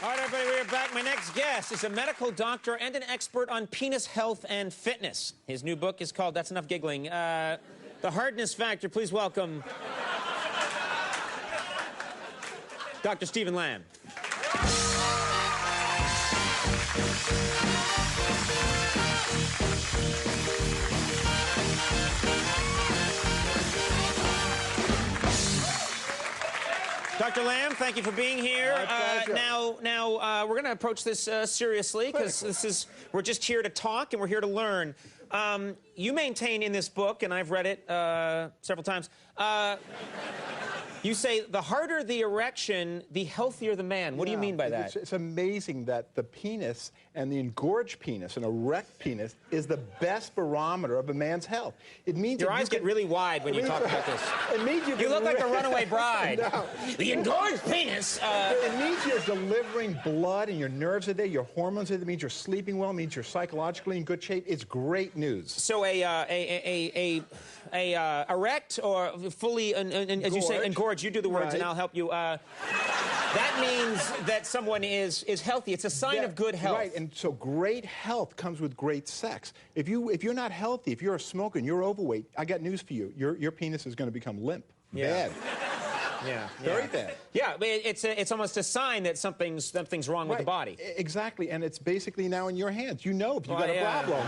All right, everybody, we are back. My next guest is a medical doctor and an expert on penis health and fitness. His new book is called, that's enough giggling, The Hardness Factor. Please welcome Dr. Stephen Lamm. Dr. Lamm, thank you for being here. Now, we're going to approach this seriously because we're just here to talk and we're here to learn. You maintain in this book, and I've read it several times, you say the harder the erection, the healthier the man. What do you mean by that? It's amazing that the penis and the engorged penis, an erect penis, is the best barometer of a man's health. It means your eyes get really wide when you talk about this. It means you look like a runaway bride. No. The engorged penis. It means you're delivering blood and your nerves are there, your hormones are there. It means you're sleeping well. It means you're psychologically in good shape. It's great news. So erect or fully, as you say, engorged. You do the words, and I'll help you. That means that someone is healthy. It's a sign of good health. Right, and so great health comes with great sex. If you're not healthy, if you're a smoker and you're overweight, I got news for you. Your penis is going to become limp. Yeah. Bad. Yeah. Very bad. Yeah, it's almost a sign that something's wrong with the body. Exactly, and it's basically now in your hands. You know if you've got a problem.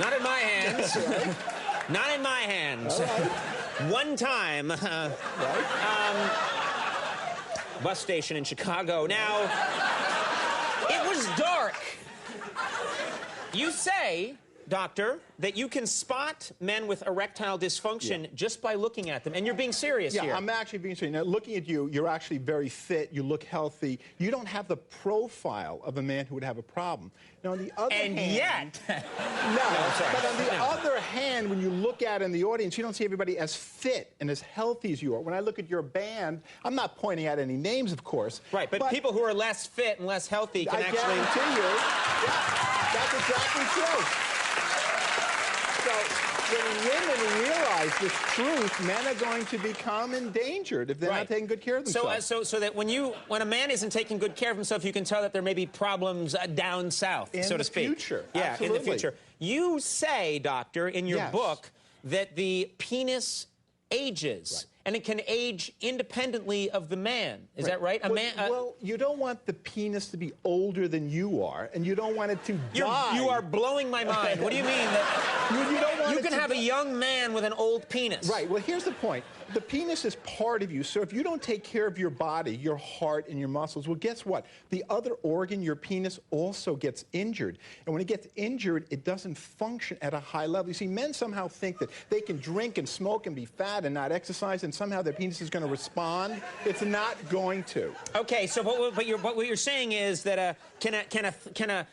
Not in my hands. Right. Not in my hands. Right. One time, bus station in Chicago. Now, it was dark. You say, doctor, that you can spot men with erectile dysfunction just by looking at them, and you're being serious here. Yeah, I'm actually being serious. Now, looking at you, you're actually very fit. You look healthy. You don't have the profile of a man who would have a problem. Now, on the other hand... And yet... But on the other hand, when you look out in the audience, you don't see everybody as fit and as healthy as you are. When I look at your band, I'm not pointing out any names, of course. Right, but people who are less fit and less healthy can actually... I guarantee you, that's exactly true. So when women realize this truth, men are going to become endangered if they're not taking good care of themselves. So that when a man isn't taking good care of himself, you can tell that there may be problems down south, so to speak. In the future. Yeah, absolutely. in the future. You say, doctor, in your book that the penis ages. And it can age independently of the man. Is that right? Well, you don't want the penis to be older than you are, and you don't want it to die. You are blowing my mind. What do you mean? That you can have a young man with an old penis. Right. Well, here's the point. The penis is part of you, so if you don't take care of your body, your heart and your muscles, well, guess what? The other organ, your penis, also gets injured. And when it gets injured, it doesn't function at a high level. You see, men somehow think that they can drink and smoke and be fat and not exercise, and somehow their penis is going to respond. It's not going to. Okay, so what you're saying is that can a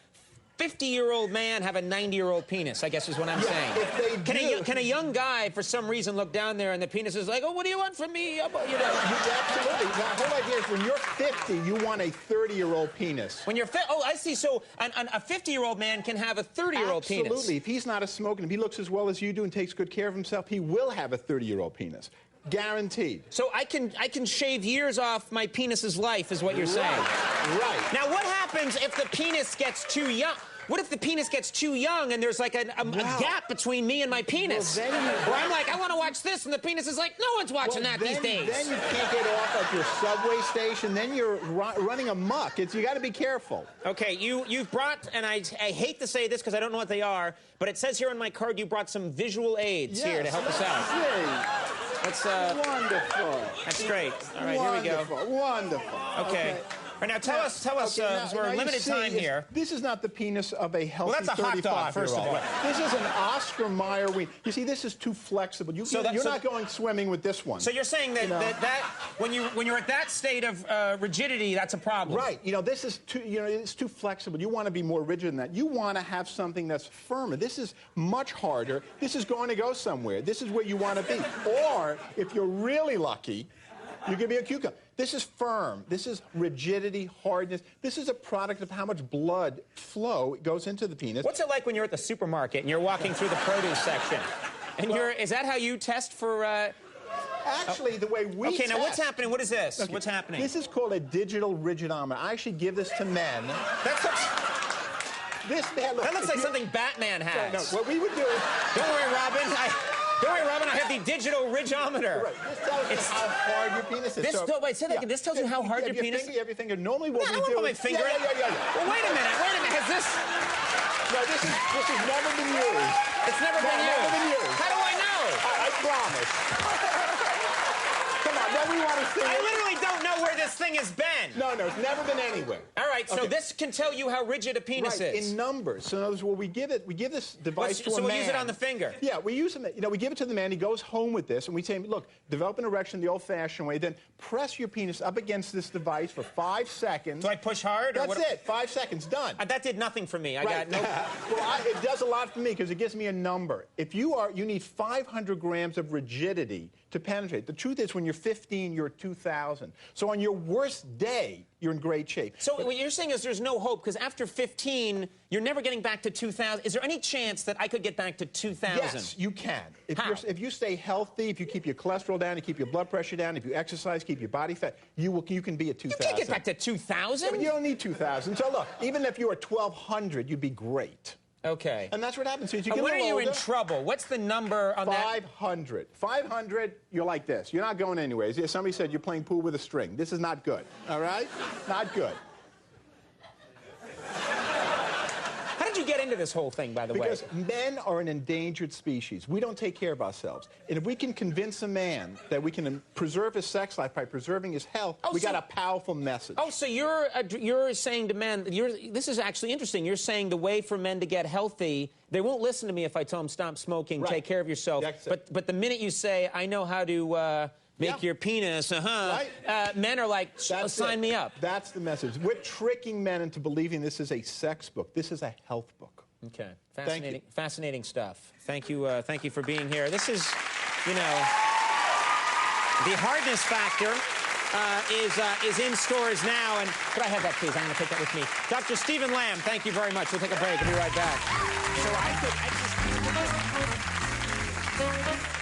50-year-old man have a 90-year-old penis, I guess is what I'm saying. If they do. Can a young guy, for some reason, look down there and the penis is like, oh, what do you want from me? You know. Absolutely. The whole idea is when you're 50, you want a 30-year-old penis. When you're oh, I see. So a 50-year-old man can have a 30-year-old penis. Absolutely. If he's not a smoker, and if he looks as well as you do and takes good care of himself, he will have a 30-year-old penis. Guaranteed. So I can shave years off my penis's life, is what you're saying. Right. Now, what happens if the penis gets too young? What if the penis gets too young and there's like a gap between me and my penis? Well, where I'm like, I want to watch this, and the penis is like, no one's watching that these days. Then you can't get off at your subway station. Then you're running amok. You got to be careful. Okay, you've brought, and I hate to say this because I don't know what they are, but it says here on my card you brought some visual aids here to help us out. That's wonderful. That's great. All right, here we go. Wonderful. Okay. All right, now tell us, we're in limited time here. This is not the penis of a healthy 35-year-old. Well, that's a hot dog, first of all. This is an Oscar Mayer ween. You see, this is too flexible. You're not going swimming with this one. So you're saying that, when you're at that state of rigidity, that's a problem. Right. This is too, it's too flexible. You want to be more rigid than that. You want to have something that's firmer. This is much harder. This is going to go somewhere. This is where you want to be. Or, if you're really lucky, you can be a cucumber. This is firm. This is rigidity, hardness. This is a product of how much blood flow goes into the penis. What's it like when you're at the supermarket and you're walking through the produce section? And is that how you test for Actually, the way we Okay, now what's test- happening? What is this? Okay, What's happening? This is called a digital rigidometer. I actually give this to men. That looks like if you- something Batman has. No, what we would do is... Don't worry, Robin. I have the digital ridgeometer. Right. This tells you how hard your penis is. Wait, say that again. This tells you how hard your penis is? Every finger. Normally what No, I we don't do... put my finger in. Yeah. Well, wait a minute. Has this... No, this has never been used. It's never been used. Never been used. How do I know? I promise. Come on, then we want to see I it. literally don't know where this thing has been. No, it's never been anywhere. All right, so Okay. this can tell you how rigid a penis Right, is. in numbers. So in other words, we give this device to a man. So we'll use it on the finger. Yeah, we use it. We give it to the man. He goes home with this, and we say, look, develop an erection the old-fashioned way. Then press your penis up against this device for 5 seconds. Do I push hard? That's it. 5 seconds. Done. That did nothing for me. I got no... Well, it does a lot for me because it gives me a number. If you need 500 grams of rigidity to penetrate. The truth is, when you're 15, you're 2,000. So on your worst day, you're in great shape. So what you're saying is there's no hope because after 15, you're never getting back to 2,000. Is there any chance that I could get back to 2,000? Yes, you can. How? If you stay healthy, if you keep your cholesterol down, you keep your blood pressure down, if you exercise, keep your body fat, you can be at 2,000. You can't get back to 2,000? You don't need 2,000. So look, even if you were 1,200, you'd be great. Okay. And that's what happens. So as you And get when a are little you in older, trouble? What's the number on that? 500. 500, you're like this. You're not going anyways. Somebody said you're playing pool with a string. This is not good. All right? Not good. How did you get into this whole thing, by the way? Because men are an endangered species. We don't take care of ourselves. And if we can convince a man that we can preserve his sex life by preserving his health, we got a powerful message. Oh, so you're saying to men, this is actually interesting. You're saying the way for men to get healthy, they won't listen to me if I tell them stop smoking, Right. take care of yourself. But the minute you say, I know how to make your penis, men are like, sign me up. That's the message. We're tricking men into believing this is a sex book. This is a health book. Okay, fascinating stuff. Thank you for being here. This is, the hardness factor is in stores now. And could I have that, please? I'm going to take that with me. Dr. Stephen Lamm, thank you very much. We'll take a break. We'll be right back. So I just...